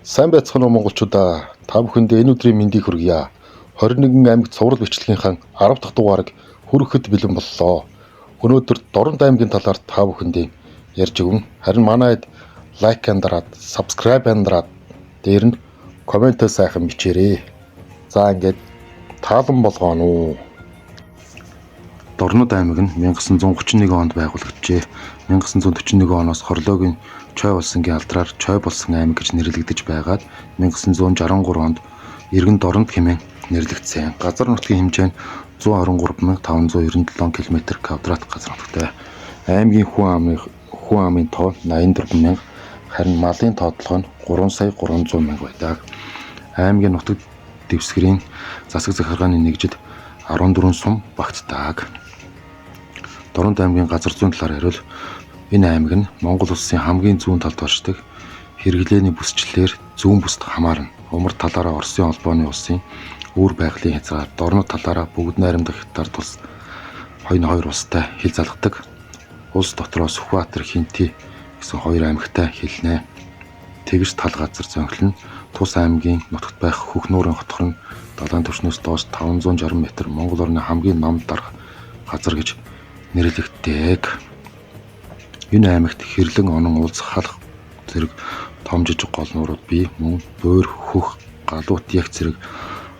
Сайн байцгаана уу монголчуудаа. Та бүхэндээ энэ өдрийн мэндийг хүргье. 21 аймагт цуврал бичлэгийнхаа 10 дахь дугаарыг хүрэхэд бэлэн боллоо. Өнөөдөр Дорнод аймгийн талаар та бүхэндээ ярьж өгнө. Харин манайд лайк андараад, subscribe андараад дээр нь коммент сайхан бичээрэй. За ингээд таалан болгоно уу. Дорнод аймаг нь 1931 онд байгуулагджээ. 1941 оноос Хорлоогийн Чой улсангийн алдраар Чой болсон аймаг гэж нэрлэгдэж байгаад 1963 онд Иргэн Дорнод хэмээн нэрлэгдсэн. Газар нутгийн хэмжээ нь 113,597 км² газар нутагтай. Аймгийн хүн амын тоо 84,000, харин малын тоотлого нь 3,300,000 байдаг. Аймгийн нутаг дэвсгэрийн засаг захиргааны нэгжид 14 сум багтдаг. Дорнод аймгийн газар зүйн талаар ярил энэ аймаг нь Монгол улсын хамгийн зүүн талд оршдог. Хэрэглээний бүсчлэлээр зүүн бүст хамаарна. Умар талаараа Оросын холбооны улсын өөр байгалийн хязгаар, Дорнод талаараа бүгд найрамдах хятад улс хоёр улстай хил залгадаг. Улс дотроо Сүхбаатар, Хинти гэсэн хоёр аймагтай хилнэ. Тэгж тал газар зөнхлөн тус аймгийн нутагт байх Хөх нуурын хотхор нь далайн түвшнээс доош 560 м Монгол орны хамгийн нам дарга газар гэж нэрлэгддэг. Энэ аймагт хэрлэн онон улс халах зэрэг том жижиг гол нуурууд бий, мөн буур, хөх, галуут яг зэрэг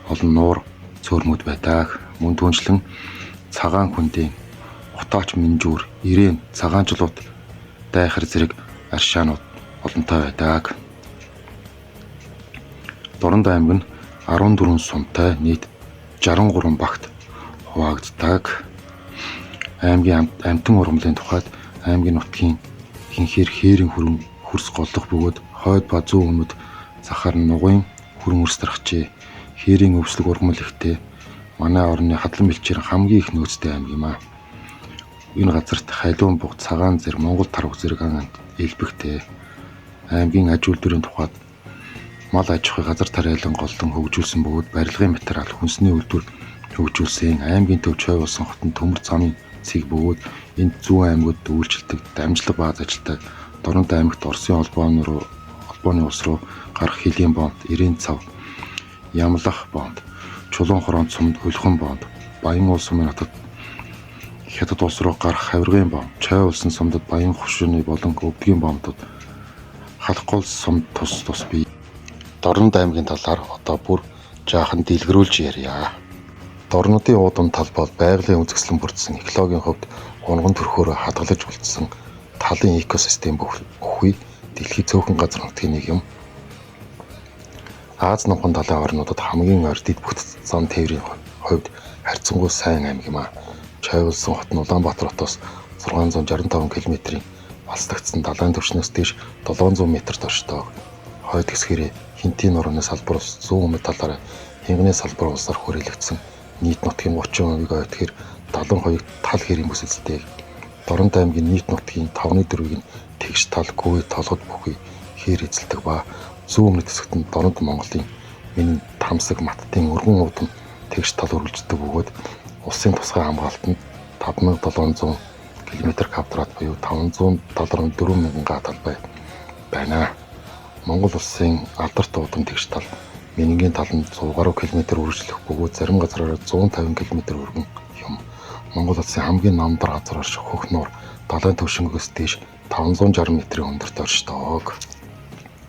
олон нуур цөөрмүүд байдаг. Мөн түншлэн цагаан хүндийн утаач минжүүр, ирээн, цагаанчлууд, дайхар зэрэг аршаанууд олонтой байдаг. Дорнод аймаг нь 14 сумтай нийт 63 багт хуваагддаг. Аймгийн амтан ургамлын тухайд аймгийн нутгийн хинхээр хээрийн хүрэн хөрс голдох бөгөөд хойд ба зүүн өмнөд захаар нугын хүрэн өрс тархжээ. Хээрийн өвслөг ургамал ихтэй манай орны хадлан бэлчээр хамгийн их нөөцтэй аймаг юм а. Энэ газарт халиун буг, цагаан зэрэг, Монгол тарваг зэрэг ан элбэгтэй. Аймгийн аж үйлдвэрийн тухайд мал аж ахуй газар тариалан голдон хөгжүүлсэн бөгөөд барилгын материал, хүнсний үйлдвэр хөгжүүлсэн. Аймгийн төв Чой болсон хотод төмөр замын цэг бөгөөд энд зүүн аймагуд үйлчлдэг дамжлаг бааз ажилтдаг. Дорнод аймагт Оросын холбооны улс руу гарах хилийн бонд, Ирээн цав, Ямлах бонд, Чулуун хороон цумд Хөлхөн бонд, Баян улс сумын хотод Хятад улс руу гарах Хавиргын бонд, Чой улсын сумдад Баян хушууны болон Өвдгийн бондууд халахгүй сумд тус бий. Дорнод аймгийн талаар одоо бүр жаахан дэлгэрүүлж ярья. Дорнодын уудам тал бол байгалийн үзэсгэлэн бүрдсэн экологийн хувьд унган төрхөөрөө хадгалж үлдсэн талын экосистем бүхий дэлхийн цөөхөн газар нутгийн нэг юм. Аз намхан талын орнуудад хамгийн ойр дэд бүтц зам тээврийн хувьд харьцангуй сайн аймаг юм а. Чой улсын хот нь Улаанбаатар хотоос 665 км-ийн алсдагдсан далайн түвшнээс дээш 700 м-т оршдог. Хойд хэсгэрээ Хинтийн нурууны салбар ус, зүүн өмнөд талаараа Хинганы салбар улсаар хүрээлэгдсэн. Нийт нутгийн 30% ойдохэр 72 тал хэрийн бүсэлцдэг. Дорнод аймгийн нийт нутгийн 5/4-ийг нь тэгш тал, гүй, толгод бүхий хээр эзэлдэг ба зүүн өмнөд хэсэгт нь Дорнод Монголын Минь, Тамсаг, Маттын өргөн уудам тэгш тал үргэлжлэдэг бөгөөд улсын тусгай хамгаалтанд 5700 км² буюу 574,000 га тал байна. Монгол улсын алдарт уудам тэгш тал Минингийн тал нь 100 гаруй км үргэлжлэх бөгөөд зарим газараар 150 км өргөн юм. Монгол улсын хамгийн намдар газар орших Хөх нуур далайн түвшингээс дээш 560 м-ийн өндөрт оршдог.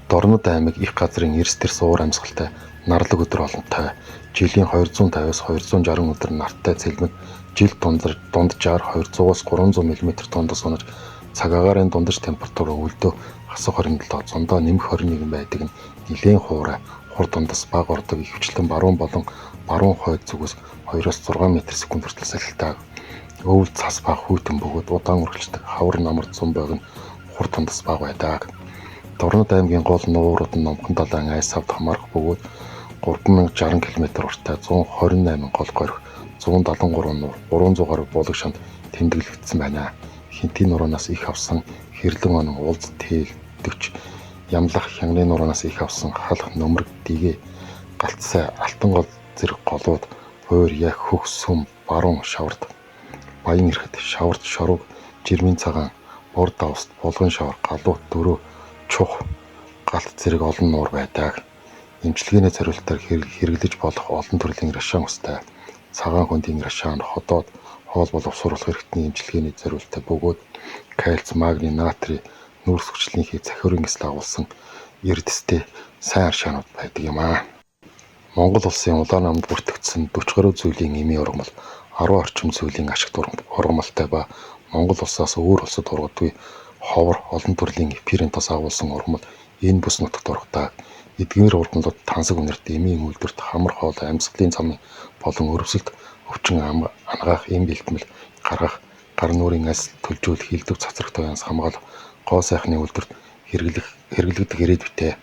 Дорнод аймаг их газрын эрс дэрс уур амьсгалтай нарлаг өдөр олонтой. Жилийн 250-аас 260 өдөр нартай цэлмэг, жил дунджаар 200-аас 300 м дундас унаж цаг агаарын дундаж температур өвөлдөө хасах 27, зундаа нэмэх 21 байдаг нь нэлээд хуурай. Хур дундас баг ордог, ихэвчлэн баруун болон баруун хойд зүгээс 2-6 м/с хүртэл салхилдаг. Өвөл цас баг хүйтэн бөгөөд удаан үргэлжлэдэг. Хавар намар зам байг нь хур дундас баг байдаг. Дорнод аймгийн гол нуурууд нь Номхон далайн айс авд хамаарах бөгөөд 3060 км урттай 128 гол горих, 173 нуур, 300 гаруй булаг шанд тэмдэглэгдсэн байна. Хинтийн нуруунаас их авсан хэрлэн онон уулз тээл 40, Ямлах хянганы нуруунаас их авсан халах нөмрөг дэгээ галцсай алтан гол зэрэг голууд буур яг хөх сүм баруун шавард Баян ирэхэд шавард шорог жирмийн цагаан бор давст булган шавар галуут дөрөө чух галт зэрэг олон нуур байдаг. Эмчилгээний зорилтоор хэрэглэж болох олон төрлийн рашан устай. Цагаан хөндийн рашан, ходоод, хоол боловсруулах эрхтний эмчилгээний зорилттой бөгөөд кальц, магний, натрий, нүүрс хүчлийнхээ захиурын эсэл агуулсан эрдэстэй сайн аршаанууд байдаг юм аа. Монгол улсын улаан намд бүртгэгдсэн 40 гаруй зүйлийн эмийн ургамал 10 орчим зүйлийн ашигт ургамалтай ба Монгол улсаас өөр улсад ургадгүй ховор олон төрлийн эпирийн тос агуулсан ургамал энэ бүс нутагт ургадаг. Эдгээр ургамлууд тансаг үнэрт эмийн үйлдвэрт хамар хоол амьсгалын замын болон өрөвсөлт өвчин ангаах эм бэлтгэл гаргах гар нүрийн алс төлжүүлэх хилдэг цацрагтай янз хамгаалах гоо сайхны үйлдвэрт хэрэглэгдэх ирээдүйтэй.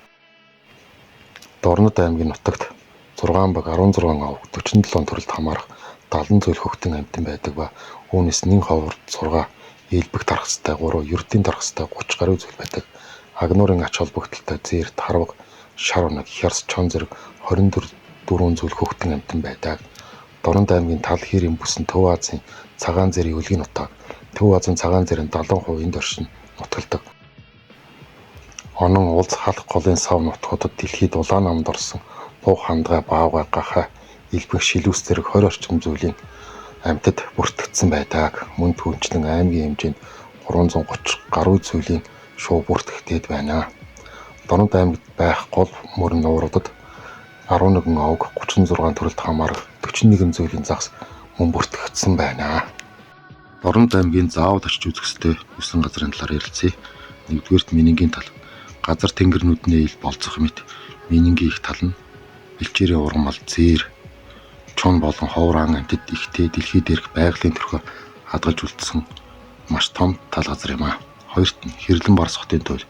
Дорнод аймгийн нутагт 6 баг 16 ов 47 төрөлд хамаарах 70 зүйл хөхтөн амьтан байдаг ба үүнээс нэн ховор 6 ээлбэг тархастай 3 ердийн тархастай 30 гаруй зүйл байдаг. Агнуурын ач холбогдолтой зээр тарваг шар унаг хярс чон зэрэг 24 зүйл хөхтөн амьтан байдаг. Дорнод аймгийн тал хэрийн бүсэн Төв Азийн цагаан зэрийн өлгийн нутаг. Төв Азийн цагаан зэрийн 70% энд оршин нутгалдаг. Онон улс халах голын сав нутгуудад дэлхийд улаан намд орсон буу хандгай баавгай гахаа илбэг шилүүс зэрэг 20 орчим зүйлийн амьтад бүртгэгдсэн байдаг. Мөн түүнчлэн аймгийн хэмжээнд 330 гаруй зүйлийн шуу бүртгэгдээд байна. Дорнод аймагт байх гол мөрөн нууруудад 11 овг 36 төрөлд хамаарах 41 зүйлийн загас мөн бүртгэгдсэн байна. Дорнод аймгийн заавал очиж үзэх ёстой 9 газрын талаар ярилцъя. Нэгдүгээрт Минингийн тал. Газар тэнгэр нүдний ил болцох мэт Минингийн их тал нь элчээрийн ургамал зээр чон болон ховор ан амьтад ихтэй дэлхий дээрх байгалийн төрхөөр хадгалж үлдсэн маш том тал газар юм а. Хоёрт нь Хэрлэн Барс хотын туйл.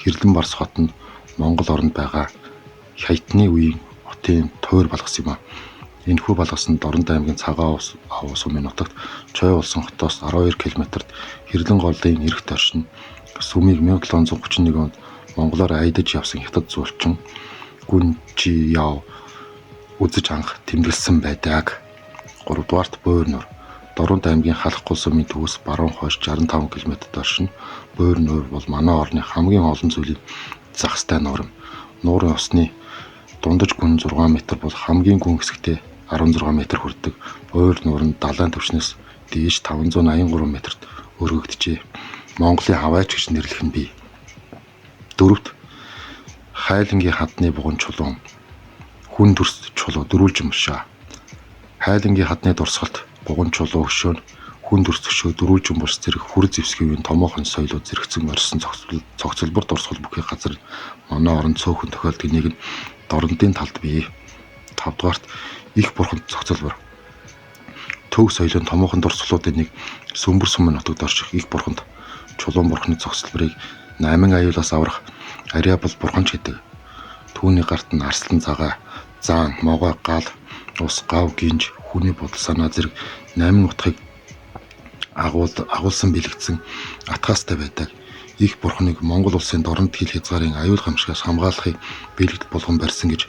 Хэрлэн Барс хот нь Монгол оронд байгаа Хятадны үеийн хотын тойр балгас юм а. Энэхүү балгас нь Дорнод аймгийн цагаан ав сумын нутагт Чой улсын хотоос 12 км-т Хэрлэн голын эрэгт оршин сүмийг 1731 онд монголоор айдаж явсан хятад зуулчин Гүн Чи Яв үзэж анх тэмдэглэсэн байдаг. 3-дугаарт Буур нуур. Дорнод аймгийн халах гол сумын төвөөс баруун хойш 65 км-т оршин Буур нуур бол манай орны хамгийн олон зүйлийн загастай нуур юм. Нуурын усны дундаж гүн 6 м бол хамгийн гүн хэсэгтээ 16 м хүрдэг. Буур нуур нь далайн түвшнээс дээш 583 м-т өргөгдөжээ. Монголын хаваач гэж нэрлэх нь бий. 4-т Хайлангийн хадны буган чулуун хүн дүрс чулуу дөрвөлж юмшаа. Хайлангийн хадны дурсгалт буган чулуу хөшөө хүн дүрс хөшөө дөрвөлж юм бус зэрэг хүр зэвсгийн томоохон соёлууд зэрэгцэн орсон цогцлбор дурсгал бүхий газар манай орон цөөхөн тохиолддог нэг нь Дорнодын талд бий. 5-дугаарт их бурханд цогцлбор. Төв соёлын томоохон дурсгалуудын нэг Сөмбөр сумын нутагт орших их бурханд чулуун бурханы цогцлборыг 8 аюулаас аврах ариа бол бурханч гэдэг. Түүний гарт нь арслан цагаа, заан, могой, гал, ус, гав, гинж, хүний бодол санаа зэрэг 8 нутгийг агуулсан бэлэгдсэн атгаастай байдаг. Их бурханыг Монгол улсын Дорнод хил хязгаарын аюул хамшигаас хамгаалахыг бэлэгд болгон барьсан гэж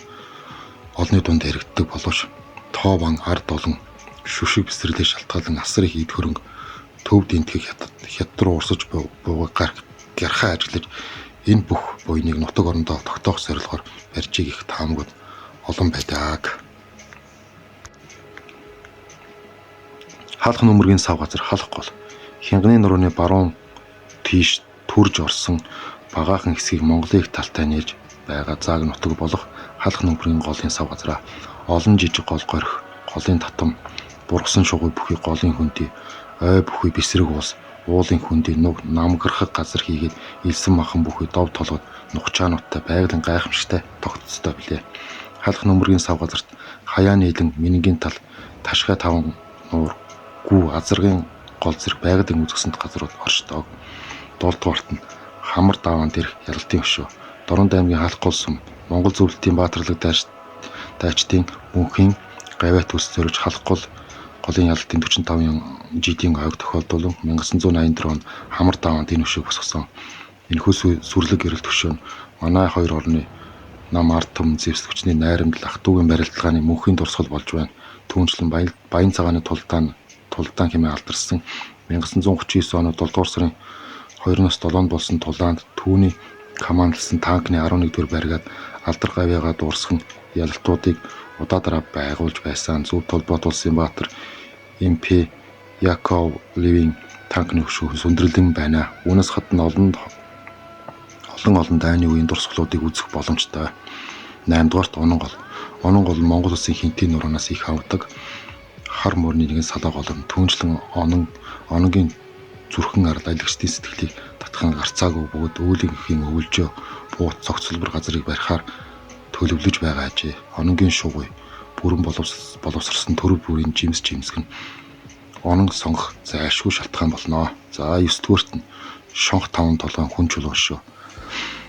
олонний дунд яригддаг боловч тоо бан ард олон шүшиг бэсрэлийн шалтгаалan асар их эд хөрөнгө төвд энтгэх хятад руу урсаж буугыг гарахаа ажиглаж энэ бүх буйныг нутаг орондоо тогтоох зорилгоор барьжийг их таамагуд олон байдаг. Халах нөмөргийн сав газар халах гол. Хянганы нурууны баруун тийш төрж орсон багаахан хэсгийг Монголын их талтай нээж байгаа зааг нутаг болох халах нөмөргийн голын сав газараа олон жижиг гол горих, голын татам, бургасан шугуй бүхий голын хөндөй, ой бүхий бэсрэг уус, уулын хөндөй нүг намгархаг газар хийгээд илсэн махан бүхий дов толгод нухчаануудтай байгалийн гайхамшигтай тогтцтой билээ. Халах нөмөргийн сав газарт хаяа нийлэн Минингийн тал, Ташгай таван нуур, гүү азаргын гол зэрэг байгалийн үзэсгэлэнт газрууд оршдог. 7-дугаарт нь Хамар даваан дээрх ялалтын өшөө. Дорнод аймгийн халах гол сум, Монгол зөвлөлтийн баатарлаг дайчдын мөнхийн гавайт үс зориулж халах голын ялалтын 45 жилийн ойг тохиолдуулан 1984 онд Хамар даваанд энэ өшөөг босгосон. Энэхүү сүрлэг гэрэл төшөө нь манай хоёр орны нам ард түмэн зэвсэг хүчний найрамдал ах トゥ угийн барилдлагын мөнхийн дурсгал болж байна. Түүнчлэн Баян цагааны тулдаан хэмээн алдарсан 1939 оны 7 дугаар сарын 2-7 болсон тулаанд түүний Командалсан танкны 11-р баригад алдар гавьяага дуурсах нь ялалтуудыг удаадараа байгуулж байсан. Зөв толгойд улсын баатар МП Яковлевийн танкны хөшөө сүндэрлэн байна. Үүнээс гадна олон дайны үеийн дурсгалуудыг үзэх боломжтой. 8-дугаарт онон гол. Онон гол нь Монгол улсын хинтийн нуранаас их авдаг хар мөрний нэгэн салаа гол нь түүнчлэн ононгийн зүрхэн арал аливчдын сэтгэлийг татхан гарцаагүй бөгөөд үүлийнхийн өвөлжөө буут цогцлбор газрыг барихаар төлөвлөж байгаа ажээ. Ононгийн шугуй бүрэн боловсрсон төрөв бүрийн жимсгэн онон сонгох зайлшгүй шалтгаан болно. За 9-дүгээрт нь шонх 5 толгойн хүн чулуун шүү.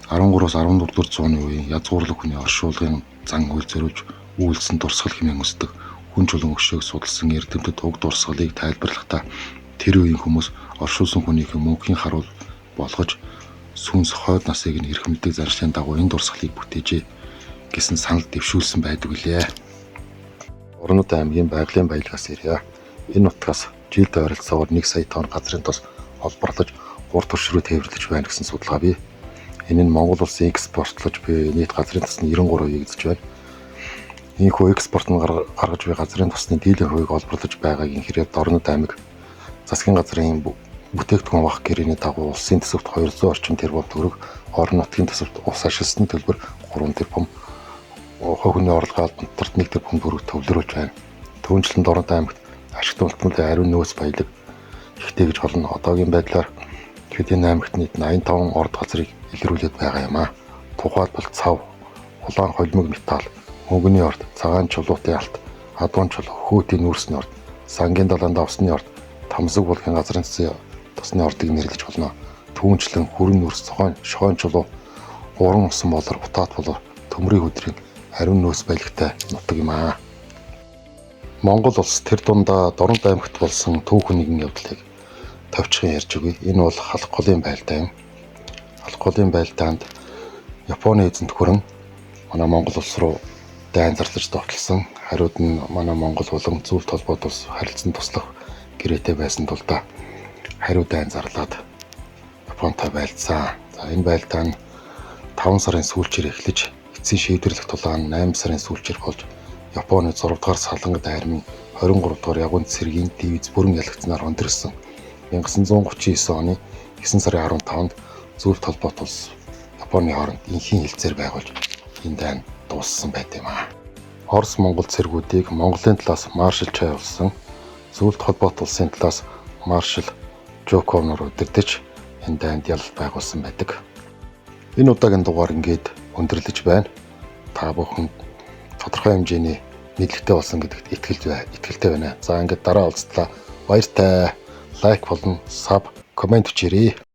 13-аас 14-р зууны үеийн язгуурлаг хүний оршуулгын зан үйл зориулж үйлсэн дурсгал хэмээн өсдөг хүн чулуун өшөөг судалсан эрдэмтэд уг дурсгалыг тайлбарлахдаа тэр үеийн хүмүүс оршуулсан хүнийхээ мөнхийн харуул болгож сүнс хойд насыг нь эрхэмлдэг зарчлалын дагуу энэ дурсгалыг бүтээжээ гэсэн санал дэвшүүлсэн байдаг билээ. Орнод аймгийн байгалийн баялгаас ирье. Энэ нутгаас жилд ойролцоогоор 1 сая тонн газрын тос олборлож 3 түвш рүү тээвэрлэж байна гэсэн судалгаа бий. Энэ нь Монгол улсын экспортлож буй нийт газрын тосны 93% эзэж байна. Ийхүү экспорт нь гаргаж буй газрын тосны дийлэн хувийг олборлож байгаагийн хэрэг Орнод аймаг засгийн газрын бүтээгдэхүүн авах гэрээний дагуу улсын төсөвт 200 орчим тэрбум төгрөг, орон нутгийн төсөвт ус ашигласны төлбөр 3 тэрбум, хувийн орлогоо албантарт 1 тэрбум төгрөг төвлөрүүлж байна. Түүнчлэн Орнод аймагт ашигт ултмалын ариун нөөц баялаг ихтэй гэж болно. Одоогийн байдлаар хэдийн аймагт нийт 85 орд газрыг илрүүлээд байгаа юм а. Тухайлбал цав, улаан холимог металл, мөнгөний орд, цагаан чулуутын алт, адуун чулуу, хөөтийн нүүрсний орд, сангийн далаанд авсны орд, тамсаг булгын газрын тосны ордыг нэрлэж болно. Түүнчлэн хүрэн нүүрс, шохойн чулуу, уран усан болор, бутаат болор, төмрийн хөдрийн ариун нөөц баялагтай нутаг юм а. Монгол улс тэр дундаа Орнод аймагт болсон түүхэн нэгэн явдлыг товчхон ярьж өгье. Энэ бол халах голын байлдаа юм. Халах голын байлдаанд Японы эзэнт хүрэн манай Монгол улс руу дайн зарлаж довтлсон. Хариуд нь манай Монгол болон зөв толгойд улс харилцан туслах гэрээтэй байсан тул да хариу дайн зарлаад Японтой байлдсан. За энэ байлдаа нь 5 сарын сүүлчээр эхлэж эцсийн шийдвэрлэх тулаан 8 сарын сүүлчээр болж Японы 6 дугаар салангад армийн 23 дугаар ягуун цэргийн дивиз бүрэн ялагдсанаар өндөрлсөн. 1939 оны 9 сарын 15-нд зөв толгойд улс Японы хооронд инхийн хэлцээр байгуулж энэ дайн дууссан байт юм а. Орос Монгол цэргүүдийг Монголын талаас маршал чайлуулсан. Зөвлөлт холбоот улсын талаас маршал Жоконоор удирдах энэ дайнд ялалт байгуулсан байдаг. Энэ удаагийн дугаар ингээд өндөрлөж байна. Та бүхэн тодорхой хэмжээний мэдлэгтэй болсон гэдэгт итгэлтэй байна. За ингээд дараа уулзтлаа. Баяртай. Лайк болон саб, комент бичээрэй.